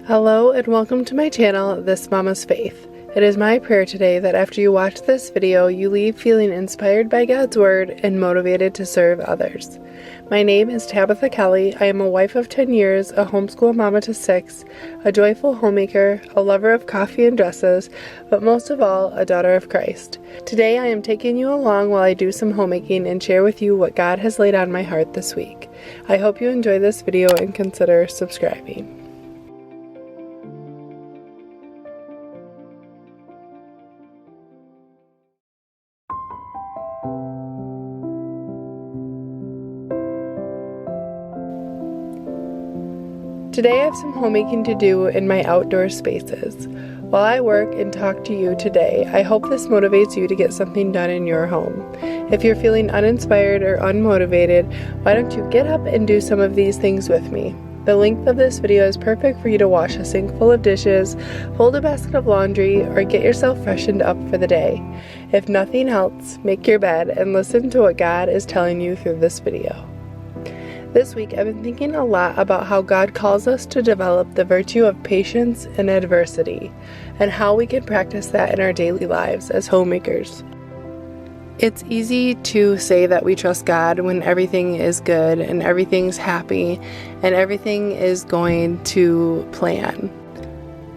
Hello and welcome to my channel, This Mama's Faith. It is my prayer today that after you watch this video, you leave feeling inspired by God's Word and motivated to serve others. My name is Tabitha Kelly. I am a wife of 10 years, a homeschool mama to 6, a joyful homemaker, a lover of coffee and dresses, but most of all, a daughter of Christ. Today I am taking you along while I do some homemaking and share with you what God has laid on my heart this week. I hope you enjoy this video and consider subscribing. Today I have some homemaking to do in my outdoor spaces. While I work and talk to you today, I hope this motivates you to get something done in your home. If you're feeling uninspired or unmotivated, why don't you get up and do some of these things with me? The length of this video is perfect for you to wash a sink full of dishes, fold a basket of laundry, or get yourself freshened up for the day. If nothing else, make your bed and listen to what God is telling you through this video. This week, I've been thinking a lot about how God calls us to develop the virtue of patience in adversity, and how we can practice that in our daily lives as homemakers. It's easy to say that we trust God when everything is good and everything's happy and everything is going to plan.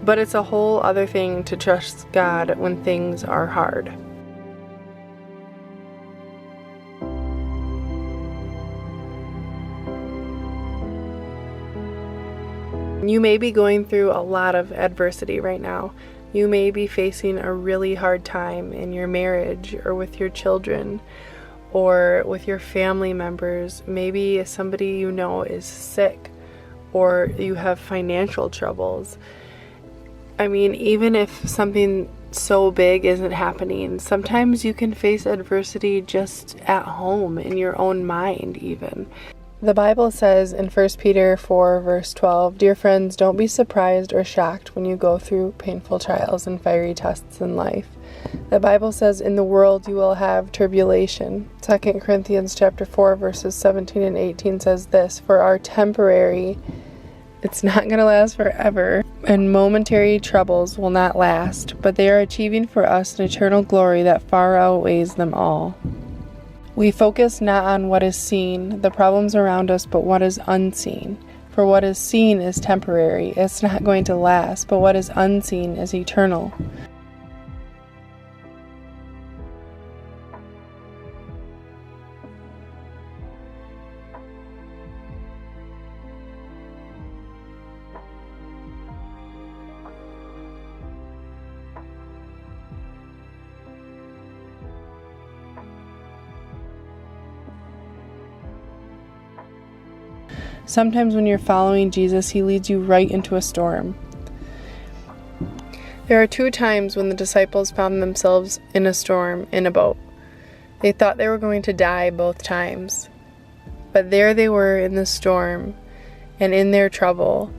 But it's a whole other thing to trust God when things are hard. You may be going through a lot of adversity right now. You may be facing a really hard time in your marriage or with your children or with your family members. Maybe somebody you know is sick or you have financial troubles. I mean, even if something so big isn't happening, sometimes you can face adversity just at home in your own mind even. The Bible says in 1 Peter 4 verse 12, "Dear friends, don't be surprised or shocked when you go through painful trials and fiery tests in life." The Bible says in the world you will have tribulation. 2 Corinthians chapter 4 verses 17 and 18 says this, "For our temporary, it's not going to last forever, and momentary troubles will not last, but they are achieving for us an eternal glory that far outweighs them all." We focus not on what is seen, the problems around us, but what is unseen. For what is seen is temporary, it's not going to last, but what is unseen is eternal. Sometimes when you're following Jesus, he leads you right into a storm. There are 2 times when the disciples found themselves in a storm in a boat. They thought they were going to die both times. But there they were in the storm and in their trouble.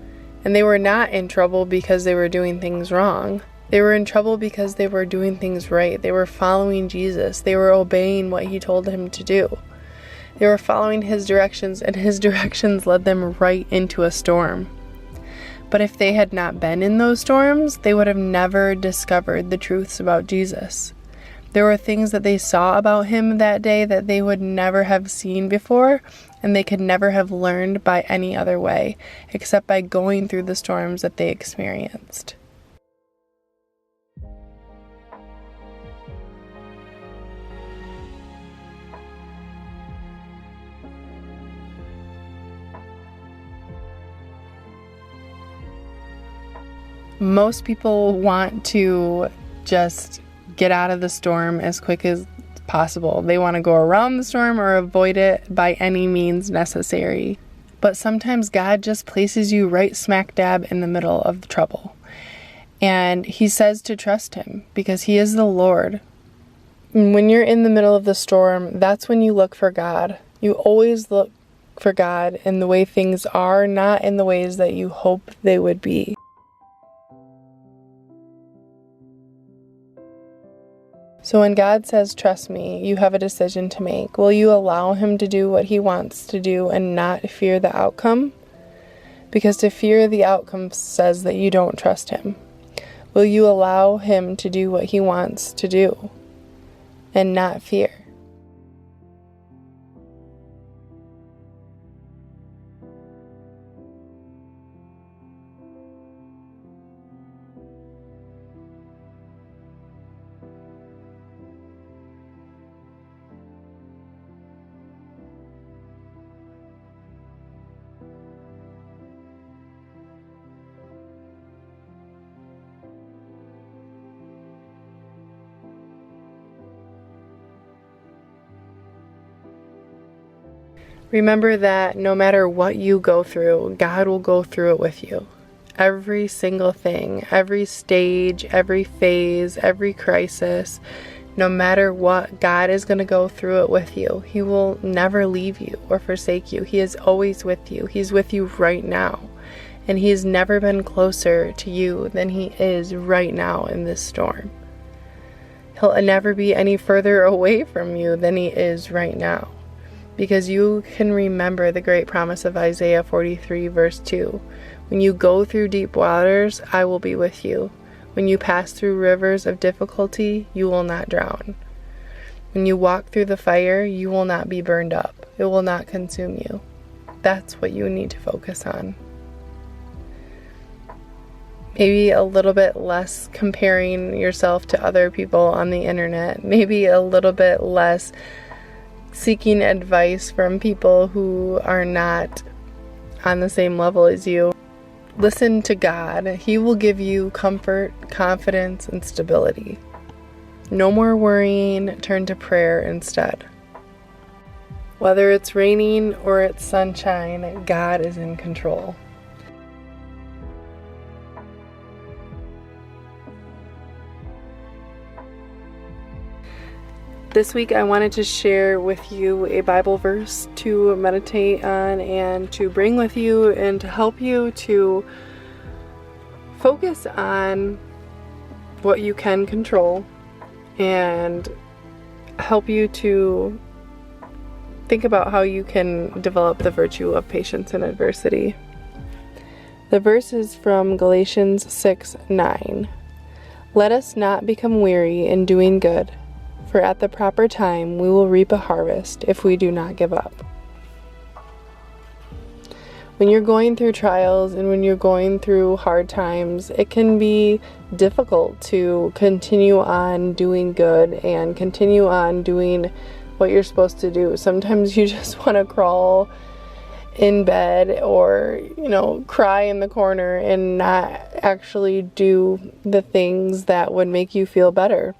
And they were not in trouble because they were doing things wrong. They were in trouble because they were doing things right. They were following Jesus. They were obeying what he told him to do. They were following his directions, and his directions led them right into a storm. But if they had not been in those storms, they would have never discovered the truths about Jesus. There were things that they saw about him that day that they would never have seen before, and they could never have learned by any other way, except by going through the storms that they experienced. Most people want to just get out of the storm as quick as possible. They want to go around the storm or avoid it by any means necessary. But sometimes God just places you right smack dab in the middle of the trouble. And he says to trust him because he is the Lord. And when you're in the middle of the storm, that's when you look for God. You always look for God in the way things are, not in the ways that you hope they would be. So when God says, trust me, you have a decision to make. Will you allow him to do what he wants to do and not fear the outcome? Because to fear the outcome says that you don't trust him. Will you allow him to do what he wants to do and not fear? Remember that no matter what you go through, God will go through it with you. Every single thing, every stage, every phase, every crisis, no matter what, God is going to go through it with you. He will never leave you or forsake you. He is always with you. He's with you right now. And He's never been closer to you than He is right now in this storm. He'll never be any further away from you than He is right now. Because you can remember the great promise of Isaiah 43 verse 2. When you go through deep waters, I will be with you. When you pass through rivers of difficulty, you will not drown. When you walk through the fire, you will not be burned up. It will not consume you. That's what you need to focus on. Maybe a little bit less comparing yourself to other people on the internet. Maybe a little bit less seeking advice from people who are not on the same level as you. Listen to God. He will give you comfort, confidence, and stability. No more worrying. Turn to prayer instead. Whether it's raining or it's sunshine, God is in control. This week I wanted to share with you a Bible verse to meditate on and to bring with you and to help you to focus on what you can control and help you to think about how you can develop the virtue of patience in adversity. The verse is from Galatians 6:9. Let us not become weary in doing good, for at the proper time we will reap a harvest if we do not give up. When you're going through trials and when you're going through hard times, it can be difficult to continue on doing good and continue on doing what you're supposed to do. Sometimes you just want to crawl in bed or, cry in the corner and not actually do the things that would make you feel better.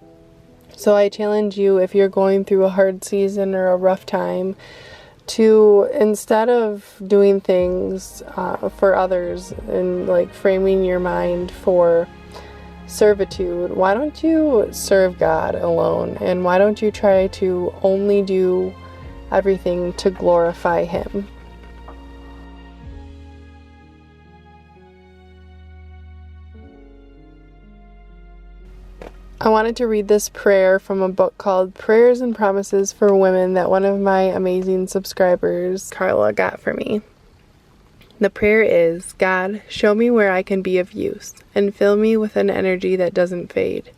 So I challenge you, if you're going through a hard season or a rough time, to, instead of doing things for others and framing your mind for servitude, why don't you serve God alone? And why don't you try to only do everything to glorify Him? I wanted to read this prayer from a book called Prayers and Promises for Women that one of my amazing subscribers, Carla, got for me. The prayer is, God, show me where I can be of use and fill me with an energy that doesn't fade,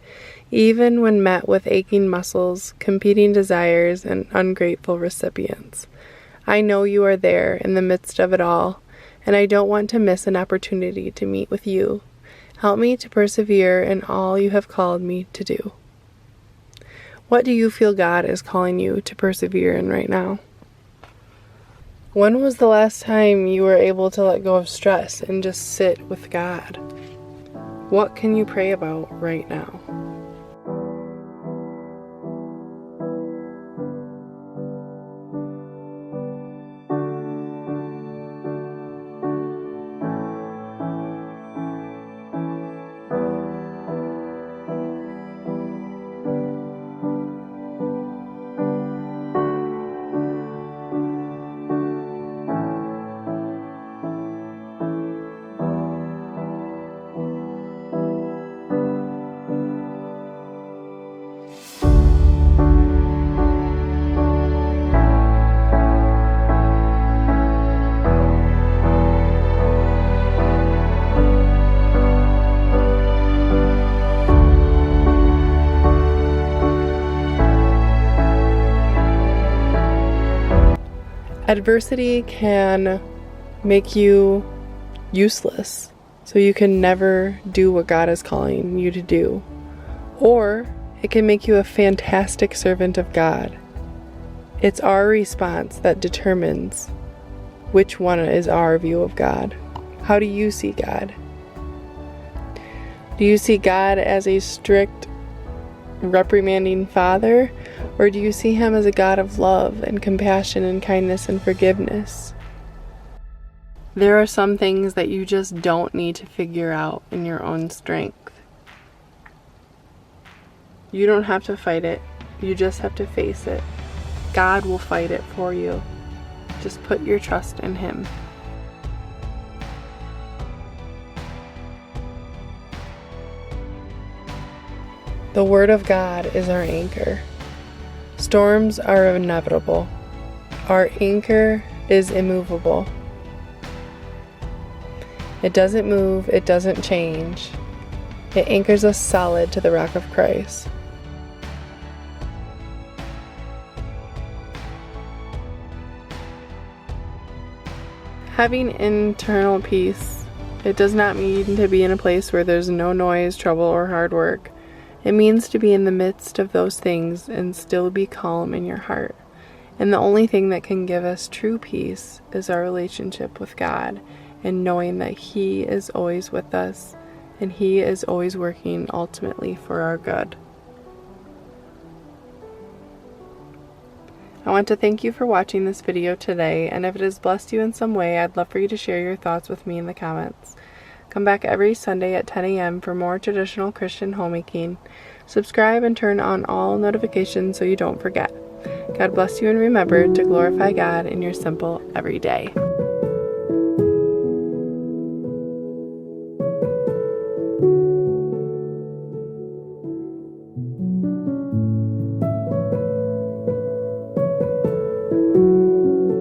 even when met with aching muscles, competing desires, and ungrateful recipients. I know you are there in the midst of it all, and I don't want to miss an opportunity to meet with you. Help me to persevere in all you have called me to do. What do you feel God is calling you to persevere in right now? When was the last time you were able to let go of stress and just sit with God? What can you pray about right now? Adversity can make you useless, so you can never do what God is calling you to do. Or it can make you a fantastic servant of God. It's our response that determines which one is our view of God. How do you see God? Do you see God as a strict, reprimanding father? Or do you see him as a God of love and compassion and kindness and forgiveness? There are some things that you just don't need to figure out in your own strength. You don't have to fight it. You just have to face it. God will fight it for you. Just put your trust in him. The Word of God is our anchor. Storms are inevitable. Our anchor is immovable. It doesn't move, it doesn't change. It anchors us solid to the rock of Christ. Having internal peace, it does not mean to be in a place where there's no noise, trouble, or hard work. It means to be in the midst of those things and still be calm in your heart. And the only thing that can give us true peace is our relationship with God and knowing that He is always with us and He is always working ultimately for our good. I want to thank you for watching this video today, and if it has blessed you in some way, I'd love for you to share your thoughts with me in the comments. Come back every Sunday at 10 a.m. for more traditional Christian homemaking. Subscribe and turn on all notifications so you don't forget. God bless you, and remember to glorify God in your simple everyday.